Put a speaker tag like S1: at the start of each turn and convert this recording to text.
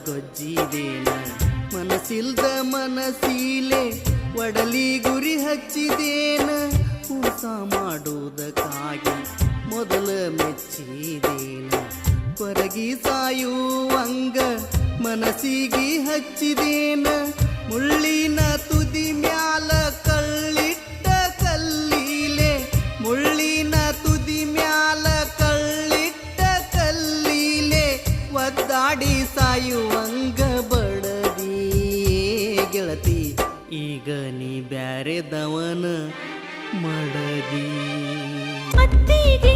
S1: ಗೊಜ್ಜಿದೇನ ಮನಸ್ಸಿಲ್ದ ಮನಸ್ಸೀಲೆ ಒಡಲಿ ಗುರಿ ಹಚ್ಚಿದೇನ ಮೋಸ ಮಾಡುವುದಕ್ಕಾಗಿ ಮೊದಲ ಮೆಚ್ಚಿದೇನ ಕೊರಗಿ ಸಾಯುವಂಗ ಮನಸ್ಸಿಗೆ ಹಚ್ಚಿದೇನ ಮುಳ್ಳಿನ ತುದಿ ಮ್ಯಾಲ ಕಳ್ಳಿಟ್ಟ ಕಲ್ಲೀಲೆ ಮುಳ್ಳಿನ ತುದಿ ಮ್ಯಾಲ ಕಳ್ಳಿಟ್ಟ ಕಲ್ಲೀಲೆ ಒದ್ದಾಡಿ ಸಾಯುವಂಗ ಬಡದಿ ಗೆಳತಿ ಈಗ ನೀ ಬ್ಯಾರೆದವನ ಮಡದಿ
S2: ಅತ್ತಿಗೆ